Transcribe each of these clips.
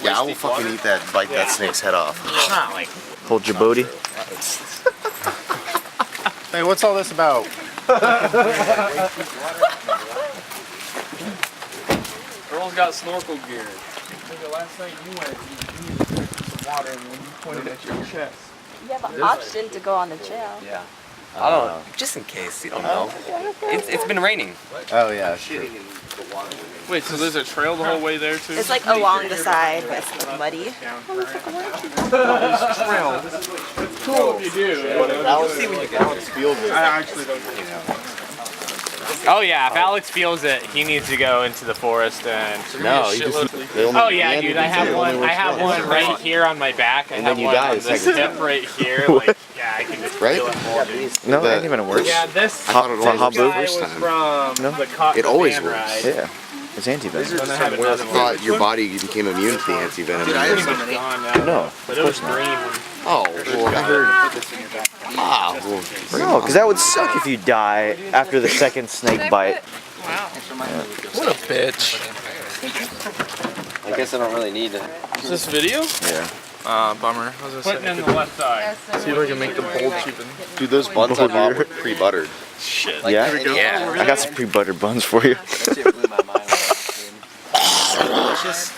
Yeah, I will fucking eat that, bite that snake's head off. It's not like... Hold your booty. Hey, what's all this about? Girl's got snorkel gear. The last night you went, you needed to drink some water and when you pointed at your chest. You have an option to go on the trail. Yeah. I don't know. Just in case, you don't know. It's been raining. Oh yeah, shit. Wait, so there's a trail the whole way there too? It's like along the side, but it's like muddy. Trail. Cool if you do. Alex feels it. I actually don't know. Oh yeah, if Alex feels it, he needs to go into the forest and... No, you just... Oh yeah, dude, I have one right here on my back. I have one on this hip right here. Like, yeah, I can just feel it more, dude. No, that ain't even worse. Yeah, this I thought it always guy was was from the Cotton It always Van works. ride. Yeah. It's anti-venom. I thought your body became immune to the anti-venom. No, But it was green. Oh, well, I heard... Ah, well... No, because that would suck if you die after the second snake bite. Wow. What a bitch. I guess I don't really need it. Is this video? Yeah. Bummer. Putting in the left side. See if I can make the bold cheapen. Dude, those buns I bought were pre-buttered. Shit. Yeah? There we go. Yeah. I got some pre-buttered buns for you. Delicious.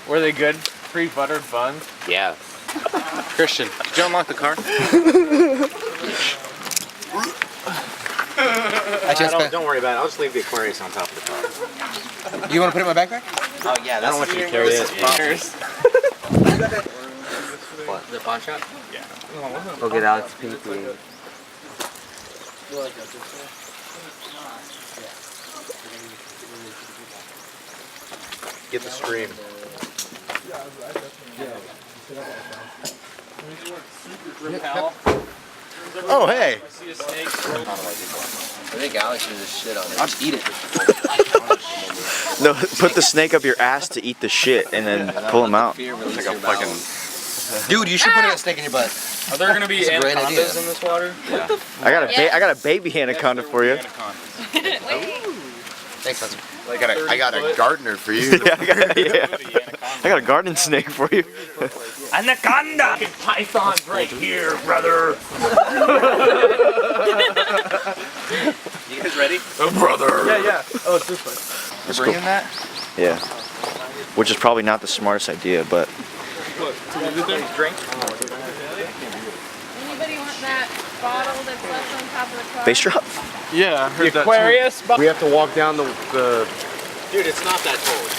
Were they good? Pre-buttered buns? Yeah. Christian, did you unlock the car? Don't worry about it. I'll just leave the Aquarius on top of the car. You want to put it in my backpack? Oh yeah, I don't want you to carry it. What? The pawn shop? Yeah. Go get Alex Pinky. Get the stream. Oh, hey! See a snake? I think Alex is a shit on it. Just eat it. No, put the snake up your ass to eat the shit and then pull him out. Like a fucking... Dude, you should put that snake in your butt. Are there going to be That's a great idea. anacondas in this water? Yeah. I got a baby anaconda for you. Thanks, Hudson. I got a gardener for you. Yeah, I got a garden snake for you. Anaconda! Python's right here, brother. You guys ready? Brother. Yeah. Oh, it's this way. Let's Bring go. in that? Yeah. Which is probably not the smartest idea, but... Look, drink. Anybody want that bottle that's left on top of the car? Face drop? Yeah, I heard that Aquarius? We have to walk down the... Dude, it's not that cold.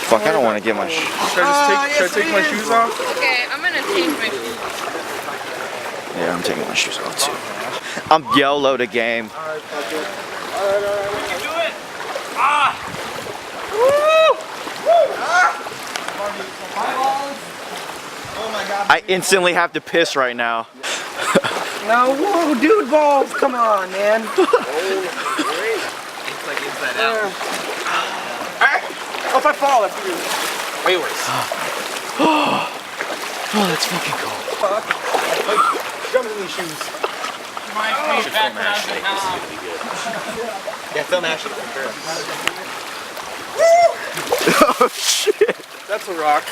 Fuck, I don't want to get my... Should I take my shoes off? Okay, I'm gonna change my shoes. Yeah, I'm taking my shoes off too. I'm YOLO the game. We can do it! Ah! I instantly have to piss right now. No, whoa, dude balls. Come on, man. It's like inside out. Oh, if I fall, that's weird. Way worse. Oh, that's fucking cold. Jump in these shoes. Reminds me back when I was in Yeah, film Ashley. Oh shit. That's a rock.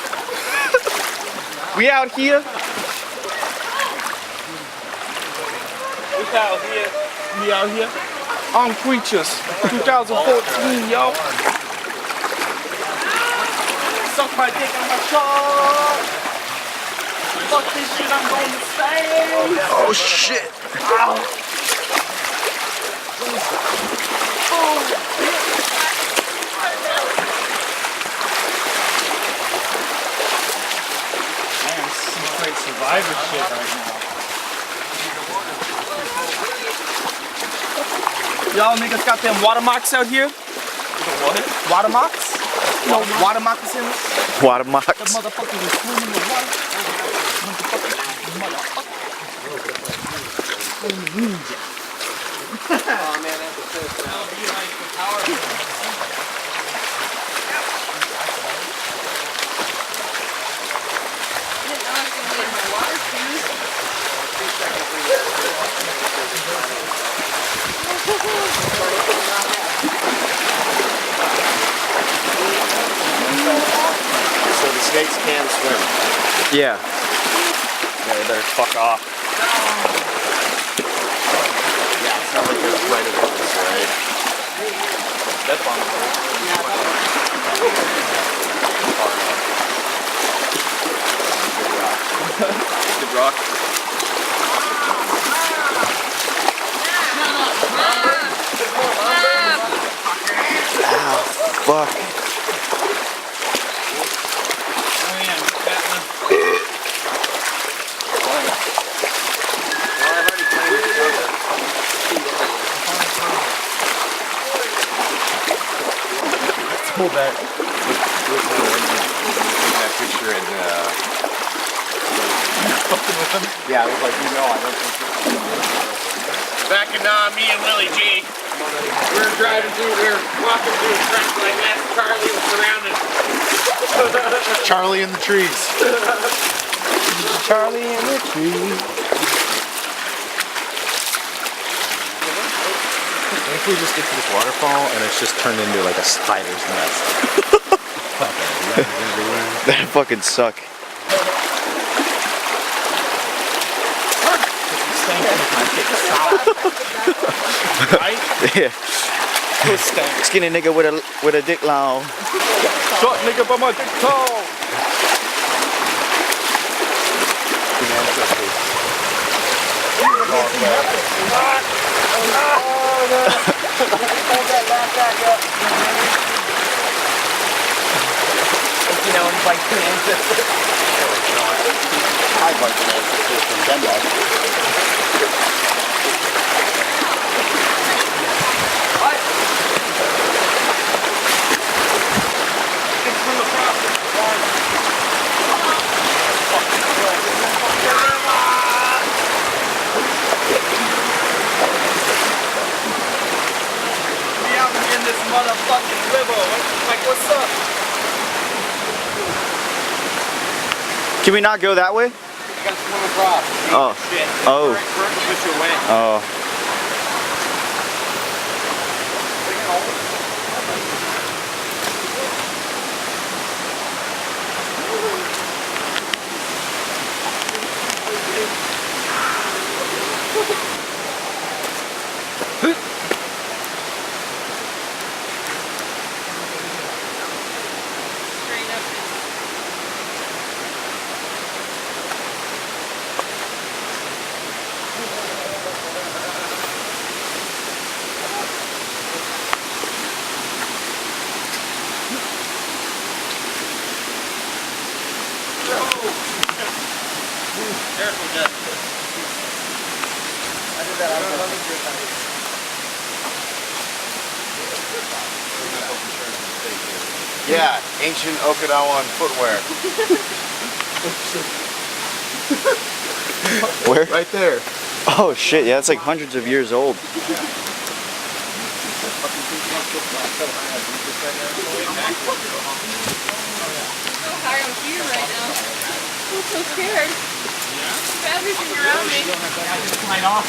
We out here? We out here. On Creatures 2014, yo. Suck my dick on my shot. Fuck this shit, I'm going to stay. Oh shit. Ow. I am secret survivor shit right now. Y'all niggas got them watermarks out here? What? Watermarks? You know water moccasins? Watermarks. The motherfuckers who swim in the water. Oh man, that's a fish. That'll be like the power. snakes can swim. Yeah. Yeah, they better fuck off. Yeah, it's not like they're afraid of this, right? Step on it. Good rock. Ow, fuck. Pull that. That picture and yeah, I was like, I don't think Back in me and Willie G. We were walking through a trench like that. Charlie was surrounded. Charlie in the trees. Charlie in the tree. What if we just get to this waterfall and it's just turned into like a spider's nest? That'd fucking suck. Right? Yeah. Skinny nigga with a dick long. Short nigga by my dick tall. You know, and like Kansas. I'd like to know from Denmark. Motherfucking river. Like, what's up? Can we not go that way? You gotta swim across. Oh. Shit. Oh. Current will push you away. Oh. Straight up. Careful, Jeff. I did that. I don't know. Yeah, ancient Okinawan footwear. Where? Right there. Oh shit, yeah, it's like hundreds of years old. So high on here right now. I'm so scared. Everything around me. Sign off.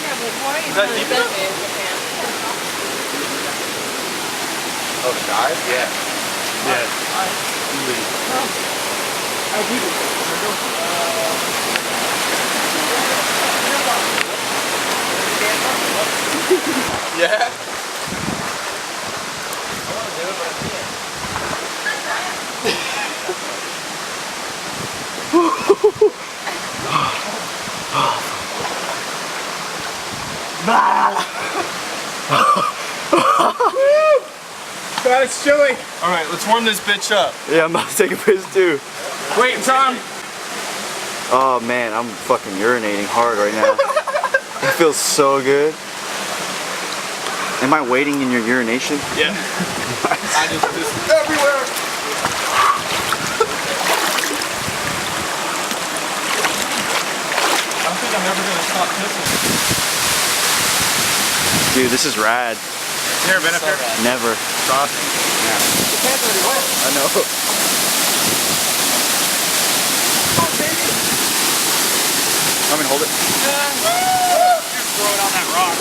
Yeah, but why is that it deep that enough? big in Japan? Oh, the dive? Yeah. Yeah. God, it's chilly. All right, let's warm this bitch up. Yeah, I'm about to take a piss too. Wait, Tom. Oh man, I'm fucking urinating hard right now. It feels so good. Am I waiting in your urination? Yeah. I just pissed everywhere. I don't think I'm ever gonna stop pissing. Dude, this is rad. You ever been up here? Never. It's awesome. I know. Want me to hold it? Just throw it on that rock.